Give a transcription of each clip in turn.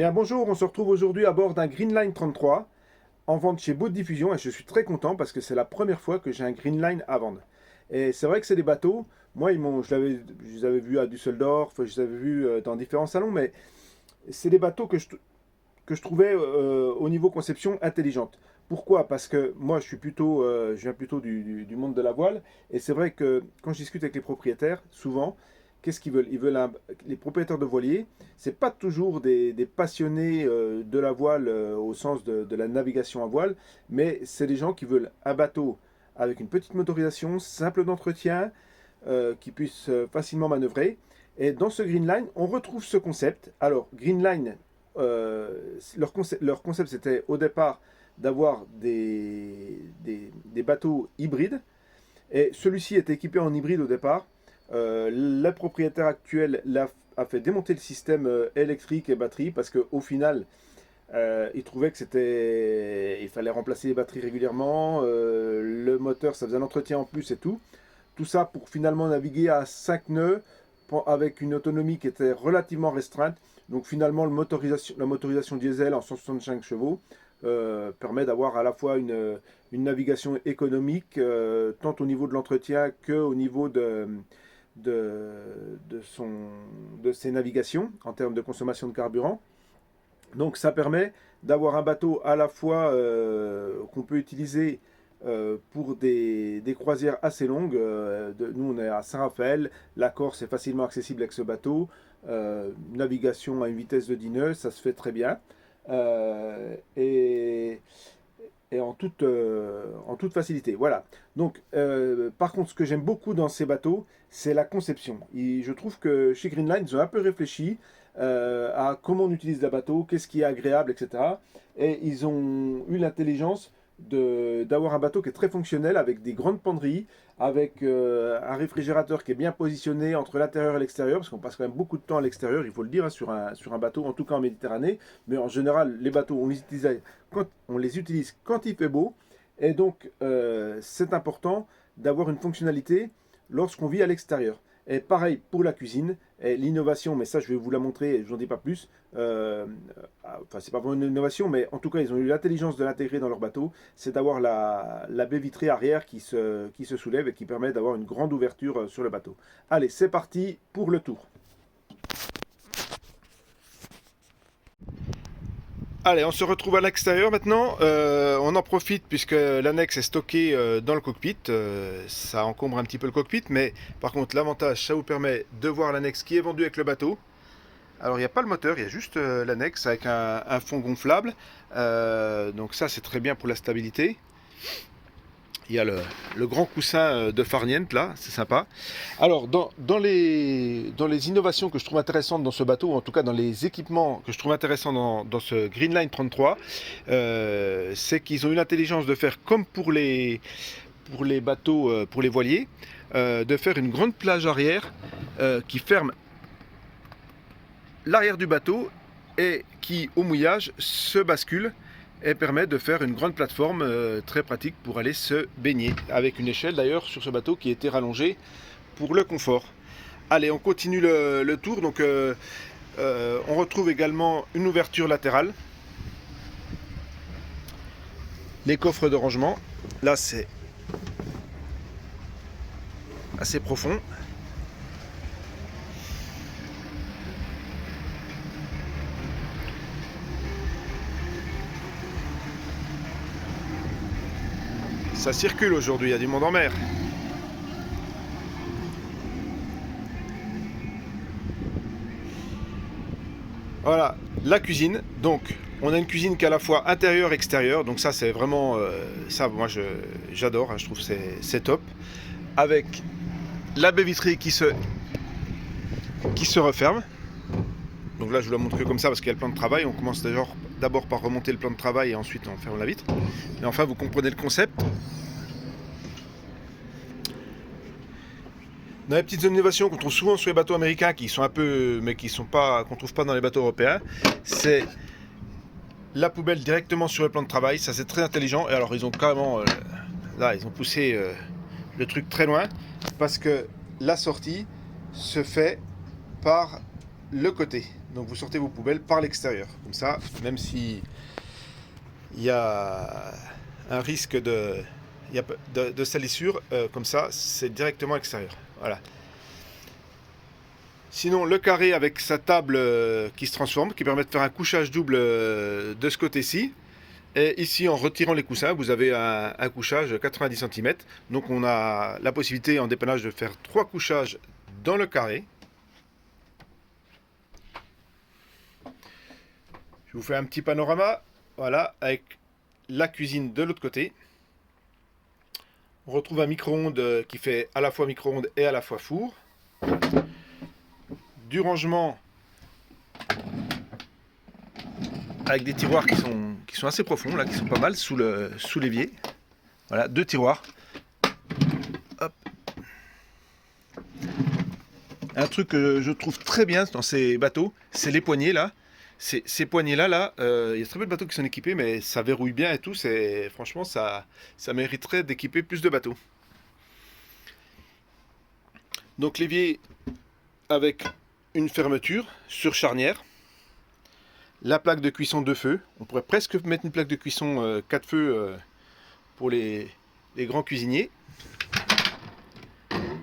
Eh bien bonjour, on se retrouve aujourd'hui à bord d'un Greenline 33 en vente chez Boat Diffusion et je suis très content parce que c'est la première fois que j'ai un Greenline à vendre. Et c'est vrai que c'est des bateaux, moi je les avais vus à Düsseldorf, je les avais vus dans différents salons, mais c'est des bateaux que je trouvais au niveau conception intelligente. Pourquoi? Parce que moi je viens plutôt du monde de la voile et c'est vrai que quand je discute avec les propriétaires, souvent, qu'est-ce qu'ils veulent? Les propriétaires de voiliers, c'est pas toujours des passionnés de la voile au sens de la navigation à voile, mais c'est des gens qui veulent un bateau avec une petite motorisation, simple d'entretien, qui puisse facilement manœuvrer. Et dans ce Greenline, on retrouve ce concept. Alors, Greenline, leur concept, c'était au départ d'avoir des bateaux hybrides. Et celui-ci est équipé en hybride au départ. Le propriétaire actuel a fait démonter le système électrique et batterie parce qu'au final, il trouvait il fallait remplacer les batteries régulièrement. Le moteur, ça faisait un entretien en plus et tout. Tout ça pour finalement naviguer à 5 nœuds avec une autonomie qui était relativement restreinte. Donc finalement, la motorisation diesel en 165 chevaux permet d'avoir à la fois une navigation économique, tant au niveau de l'entretien qu'au niveau de, de ses navigations en termes de consommation de carburant. Donc ça permet d'avoir un bateau à la fois qu'on peut utiliser pour des croisières assez longues. Nous on est à Saint-Raphaël, la Corse est facilement accessible avec ce bateau. Navigation à une vitesse de 10 nœuds, ça se fait très bien. Et en toute facilité. Voilà. Donc, par contre, ce que j'aime beaucoup dans ces bateaux, c'est la conception. Je trouve que chez Greenline, ils ont un peu réfléchi à comment on utilise le bateau, qu'est-ce qui est agréable, etc. Et ils ont eu l'intelligence d'avoir un bateau qui est très fonctionnel avec des grandes penderies, avec un réfrigérateur qui est bien positionné entre l'intérieur et l'extérieur, parce qu'on passe quand même beaucoup de temps à l'extérieur, il faut le dire, hein, sur un bateau, en tout cas en Méditerranée. Mais en général, les bateaux, on les utilise quand il fait beau. Et donc, c'est important d'avoir une fonctionnalité lorsqu'on vit à l'extérieur. Et pareil pour la cuisine, et l'innovation, mais ça je vais vous la montrer, je n'en dis pas plus. Enfin, c'est pas vraiment une innovation, mais en tout cas, ils ont eu l'intelligence de l'intégrer dans leur bateau. C'est d'avoir la baie vitrée arrière qui se soulève et qui permet d'avoir une grande ouverture sur le bateau. Allez, c'est parti pour le tour. Allez, on se retrouve à l'extérieur maintenant. On en profite puisque l'annexe est stockée dans le cockpit. Ça encombre un petit peu le cockpit, mais par contre, l'avantage, ça vous permet de voir l'annexe qui est vendue avec le bateau. Alors, il n'y a pas le moteur, il y a juste l'annexe avec un fond gonflable. Donc ça, c'est très bien pour la stabilité. Il y a le grand coussin de Farniente là, c'est sympa. Alors, dans les innovations que je trouve intéressantes dans ce bateau, ou en tout cas dans les équipements que je trouve intéressants dans ce Greenline 33, c'est qu'ils ont eu l'intelligence de faire comme pour les bateaux, pour les voiliers, de faire une grande plage arrière qui ferme l'arrière du bateau et qui, au mouillage, se bascule et permet de faire une grande plateforme très pratique pour aller se baigner, avec une échelle d'ailleurs sur ce bateau qui a été rallongée pour le confort. Allez, on continue le tour. Donc, on retrouve également une ouverture latérale, les coffres de rangement. Là, c'est assez profond. Ça circule aujourd'hui, il y a du monde en mer. Voilà, la cuisine. Donc, on a une cuisine qui est à la fois intérieure et extérieure. Donc ça, c'est vraiment... ça, moi, j'adore. Hein, je trouve que c'est top. Avec la baie vitrée qui se referme. Donc là, je vous la montre que comme ça parce qu'il y a le plan de travail. On commence d'abord par remonter le plan de travail et ensuite on ferme la vitre. Mais enfin, vous comprenez le concept. Dans les petites innovations qu'on trouve souvent sur les bateaux américains, qui sont un peu, mais qui sont pas, qu'on trouve pas dans les bateaux européens, c'est la poubelle directement sur le plan de travail. Ça, c'est très intelligent. Et alors, ils ont carrément, là, ils ont poussé le truc très loin parce que la sortie se fait par le côté. Donc vous sortez vos poubelles par l'extérieur. Comme ça, même si il y a un risque de salissure, comme ça, c'est directement à l'extérieur. Voilà. Sinon, le carré avec sa table qui se transforme, qui permet de faire un couchage double de ce côté-ci. Et ici, en retirant les coussins, vous avez un couchage 90 cm. Donc on a la possibilité en dépannage de faire 3 couchages dans le carré. Je vous fais un petit panorama, voilà, avec la cuisine de l'autre côté. On retrouve un micro-ondes qui fait à la fois micro-ondes et à la fois four. Du rangement avec des tiroirs qui sont assez profonds, là, qui sont pas mal sous l'évier. Voilà, 2 tiroirs. Hop. Un truc que je trouve très bien dans ces bateaux, c'est les poignées là. Ces poignées-là, il y a très peu de bateaux qui sont équipés, mais ça verrouille bien et tout. Franchement, ça mériterait d'équiper plus de bateaux. Donc l'évier avec une fermeture sur charnière. La plaque de cuisson 2 feux. On pourrait presque mettre une plaque de cuisson 4 feux pour les grands cuisiniers.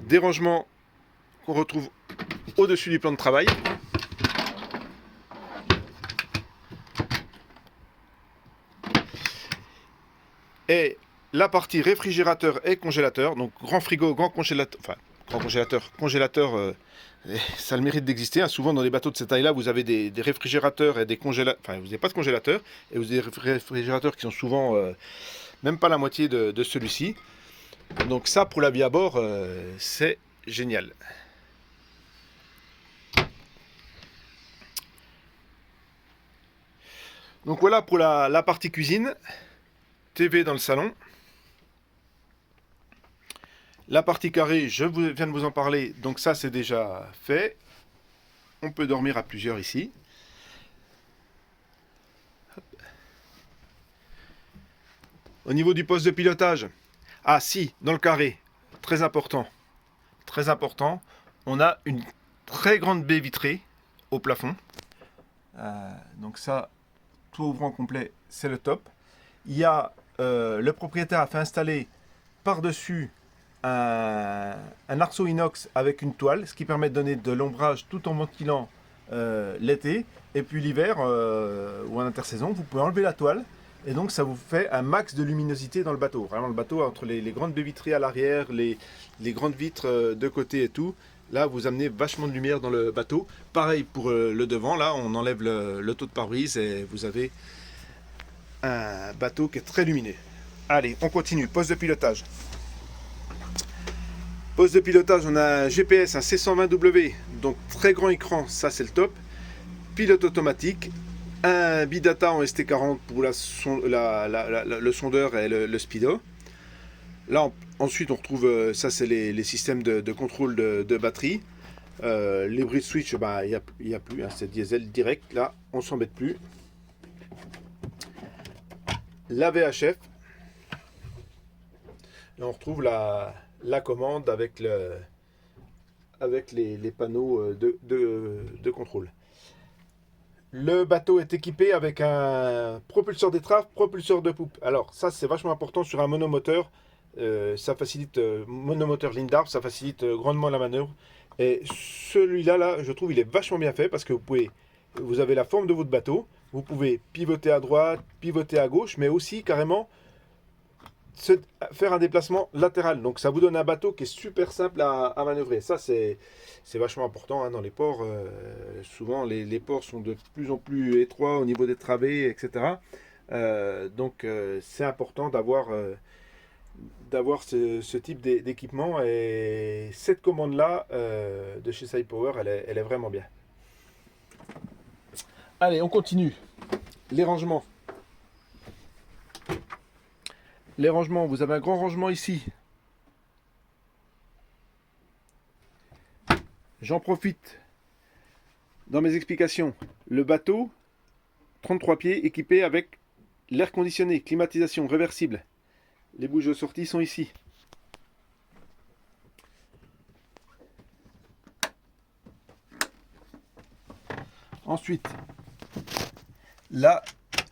Des rangements qu'on retrouve au-dessus du plan de travail. Et la partie réfrigérateur et congélateur, donc grand frigo, grand congélateur, enfin grand congélateur, ça a le mérite d'exister. Hein. Souvent dans les bateaux de cette taille-là, vous avez des réfrigérateurs et des congélateurs, enfin vous n'avez pas de congélateur, et vous avez des réfrigérateurs qui sont souvent même pas la moitié de celui-ci. Donc ça, pour la vie à bord, c'est génial. Donc voilà pour la partie cuisine. TV dans le salon. La partie carrée, je viens de vous en parler, donc ça c'est déjà fait. On peut dormir à plusieurs ici. Hop. Au niveau du poste de pilotage, ah si, dans le carré, très important, on a une très grande baie vitrée au plafond. Donc ça, tout ouvrant complet, c'est le top. Il y a, le propriétaire a fait installer par-dessus un arceau inox avec une toile, ce qui permet de donner de l'ombrage tout en ventilant l'été. Et puis l'hiver ou en intersaison, vous pouvez enlever la toile. Et donc ça vous fait un max de luminosité dans le bateau. Vraiment le bateau, entre les grandes baies vitrées à l'arrière, les grandes vitres de côté et tout, là vous amenez vachement de lumière dans le bateau. Pareil pour le devant, là on enlève le taux de pare-brise et vous avez un bateau qui est très lumineux. Allez, on continue, poste de pilotage. Poste de pilotage, on a un GPS, un C120W, donc très grand écran, ça c'est le top. Pilote automatique, un bidata en ST40 pour le sondeur et le speedo. Là, ensuite, on retrouve, ça c'est les systèmes de contrôle de batterie. Les bridge switch, bah, il n'y a plus, hein, c'est diesel direct, là, on s'embête plus. La VHF. Là, on retrouve la commande avec les panneaux de contrôle. Le bateau est équipé avec un propulseur d'étrave, propulseur de poupe. Alors ça c'est vachement important sur un monomoteur. Ça facilite, monomoteur Lindar, ça facilite grandement la manœuvre. Et celui-là, là, je trouve il est vachement bien fait parce que vous avez la forme de votre bateau. Vous pouvez pivoter à droite, pivoter à gauche, mais aussi carrément faire un déplacement latéral. Donc ça vous donne un bateau qui est super simple à manœuvrer. Ça c'est vachement important hein, dans les ports. Souvent les ports sont de plus en plus étroits au niveau des travées, etc. Donc c'est important d'avoir ce type d'équipement. Et cette commande-là de chez SidePower, elle est vraiment bien. Allez, on continue. Les rangements. Les rangements, vous avez un grand rangement ici. J'en profite dans mes explications. Le bateau, 33 pieds, équipé avec l'air conditionné, climatisation réversible. Les bouches de sortie sont ici. Ensuite, là,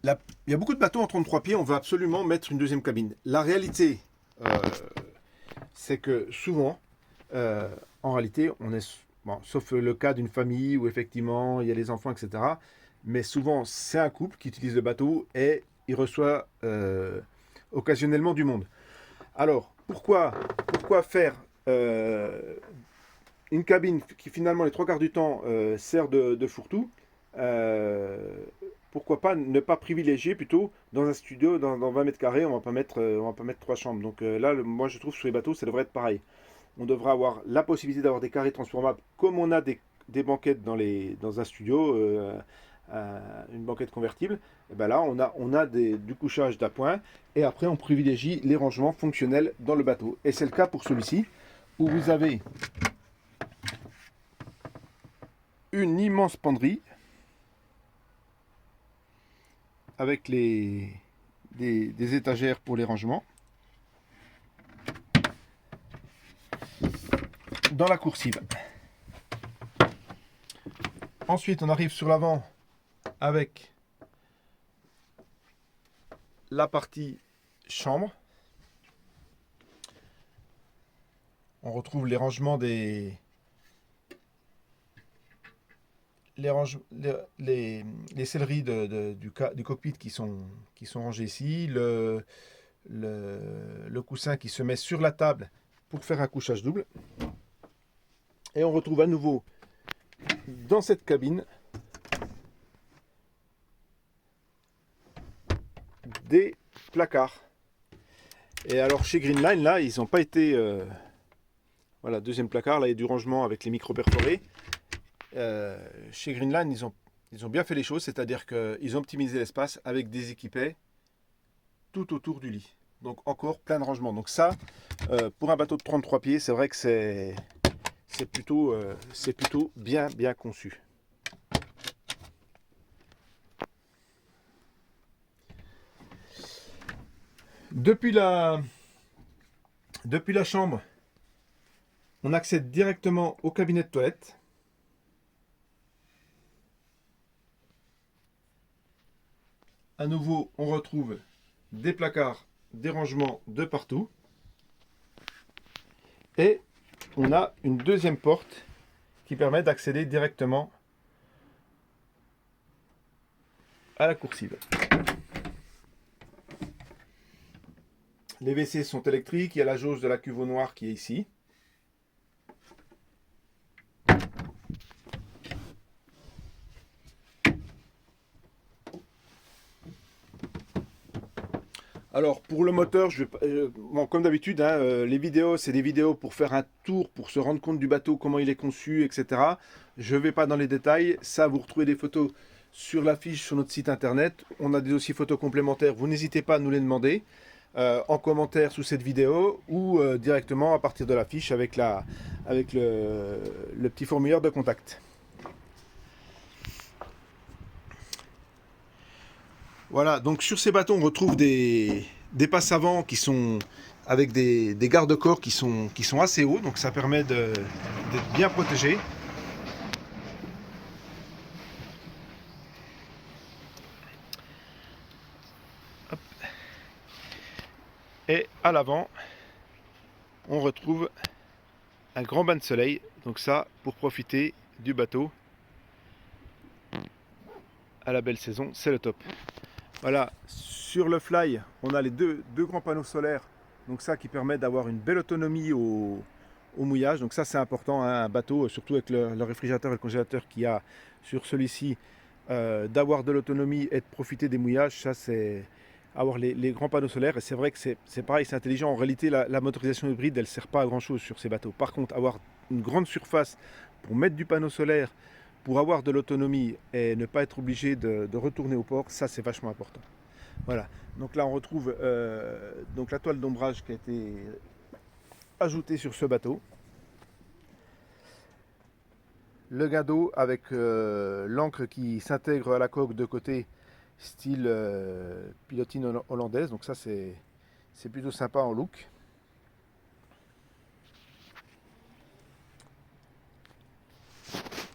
il y a beaucoup de bateaux en 33 pieds, on veut absolument mettre une deuxième cabine. La réalité, c'est que souvent, en réalité, on est, bon, sauf le cas d'une famille où effectivement il y a les enfants, etc. Mais souvent, c'est un couple qui utilise le bateau et il reçoit occasionnellement du monde. Alors, pourquoi faire une cabine qui finalement les trois quarts du temps sert de fourre-tout? Pourquoi pas ne pas privilégier plutôt dans un studio dans 20 mètres carrés, on va pas mettre trois chambres. Donc là, moi je trouve sur les bateaux, ça devrait être pareil. On devrait avoir la possibilité d'avoir des carrés transformables comme on a des banquettes dans un studio, une banquette convertible. Et ben là, on a du couchage d'appoint et après on privilégie les rangements fonctionnels dans le bateau. Et c'est le cas pour celui-ci où vous avez une immense penderie avec des étagères pour les rangements. Dans la coursive. Ensuite, on arrive sur l'avant avec la partie chambre. On retrouve les rangements les selleries du cockpit qui sont rangés ici, le coussin qui se met sur la table pour faire un couchage double. Et on retrouve à nouveau dans cette cabine des placards. Et alors chez Greenline, là, ils n'ont pas été... voilà, deuxième placard, là il y a du rangement avec les micro perforés. Chez Greenline, ils ont bien fait les choses, c'est-à-dire qu'ils ont optimisé l'espace avec des équipés tout autour du lit. Donc encore plein de rangements. Donc ça, pour un bateau de 33 pieds, c'est vrai que c'est plutôt bien conçu. Depuis la chambre, on accède directement au cabinet de toilette. À nouveau, on retrouve des placards, des rangements de partout. Et on a une deuxième porte qui permet d'accéder directement à la coursive. Les WC sont électriques, il y a la jauge de la cuve au noir qui est ici. Alors pour le moteur, bon, comme d'habitude, les vidéos, c'est des vidéos pour faire un tour, pour se rendre compte du bateau, comment il est conçu, etc. Je ne vais pas dans les détails. Ça, vous retrouvez des photos sur la fiche sur notre site internet. On a des dossiers photos complémentaires. Vous n'hésitez pas à nous les demander en commentaire sous cette vidéo ou directement à partir de la fiche avec le petit formulaire de contact. Voilà, donc sur ces bateaux, on retrouve des passes avant qui sont avec des garde-corps qui sont assez hauts, donc ça permet d'être bien protégé. Hop. Et à l'avant, on retrouve un grand bain de soleil, donc ça pour profiter du bateau à la belle saison, c'est le top. Voilà, sur le fly, on a les deux grands panneaux solaires, donc ça qui permet d'avoir une belle autonomie au mouillage. Donc ça c'est important, hein, un bateau, surtout avec le réfrigérateur et le congélateur qu'il y a sur celui-ci, d'avoir de l'autonomie et de profiter des mouillages. Ça c'est avoir les grands panneaux solaires. Et c'est vrai que c'est pareil, c'est intelligent. En réalité, la motorisation hybride, elle ne sert pas à grand chose sur ces bateaux. Par contre, avoir une grande surface pour mettre du panneau solaire, pour avoir de l'autonomie et ne pas être obligé de retourner au port, ça c'est vachement important. Voilà, donc là on retrouve donc la toile d'ombrage qui a été ajoutée sur ce bateau. Le guindeau avec l'ancre qui s'intègre à la coque de côté, style pilotine hollandaise, donc ça c'est plutôt sympa en look.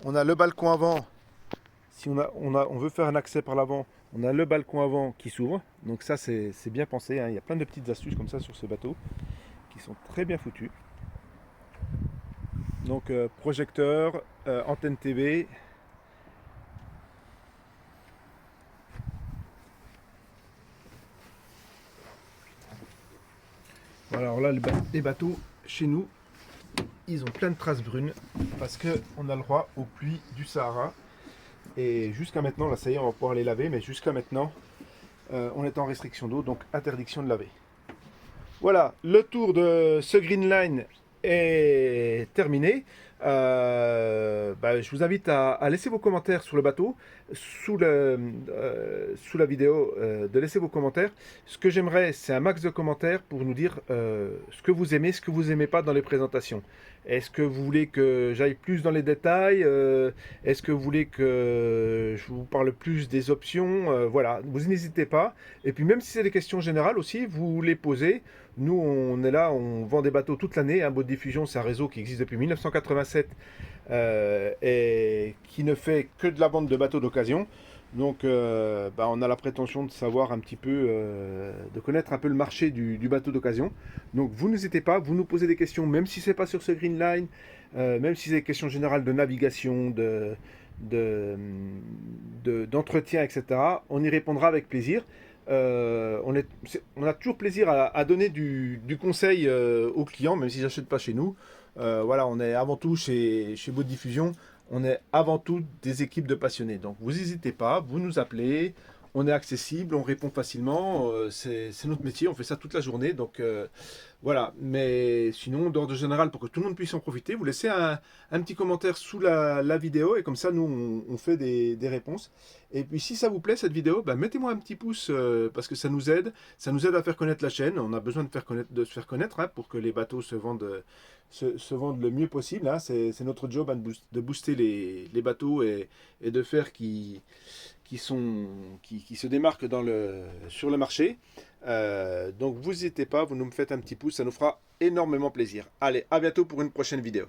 On a le balcon avant, si on veut faire un accès par l'avant, on a le balcon avant qui s'ouvre. Donc ça, c'est bien pensé, hein. Il y a plein de petites astuces comme ça sur ce bateau qui sont très bien foutues. Donc projecteur, antenne TV. Voilà, alors là, les bateaux, chez nous, ils ont plein de traces brunes parce qu'on a le droit aux pluies du Sahara. Et jusqu'à maintenant, là ça y est, on va pouvoir les laver, mais jusqu'à maintenant, on est en restriction d'eau, donc interdiction de laver. Voilà, le tour de ce Green Line est terminé. Je vous invite à laisser vos commentaires sur le bateau, sous la vidéo, de laisser vos commentaires. Ce que j'aimerais, c'est un max de commentaires pour nous dire ce que vous aimez, ce que vous aimez pas dans les présentations. Est-ce que vous voulez que j'aille plus dans les détails? Est-ce que vous voulez que je vous parle plus des options? Voilà, vous n'hésitez pas. Et puis même si c'est des questions générales aussi, vous les posez. Nous, on est là, on vend des bateaux toute l'année. Boat Diffusion, c'est un réseau qui existe depuis 1987 et qui ne fait que de la vente de bateaux d'occasion. Donc, on a la prétention de savoir un petit peu, de connaître un peu le marché du bateau d'occasion. Donc, vous n'hésitez pas, vous nous posez des questions, même si c'est pas sur ce Green Line, même si c'est des questions générales de navigation, d'entretien, etc. On y répondra avec plaisir. On a toujours plaisir à donner du conseil aux clients, même s'ils n'achètent pas chez nous. Voilà, on est avant tout chez Boat Diffusion, on est avant tout des équipes de passionnés. Donc vous n'hésitez pas, vous nous appelez, on est accessible, on répond facilement. C'est notre métier, on fait ça toute la journée. Donc voilà, mais sinon, d'ordre général, pour que tout le monde puisse en profiter, vous laissez un petit commentaire sous la vidéo et comme ça, nous, on fait des réponses. Et puis, si ça vous plaît, cette vidéo, mettez-moi un petit pouce parce que ça nous aide à faire connaître la chaîne. On a besoin de se faire connaître hein, pour que les bateaux se vendent le mieux possible. Hein. C'est notre job hein, de booster les bateaux et de faire qui se démarquent sur le marché. Donc vous n'hésitez pas, vous nous faites un petit pouce, ça nous fera énormément plaisir. Allez, à bientôt pour une prochaine vidéo.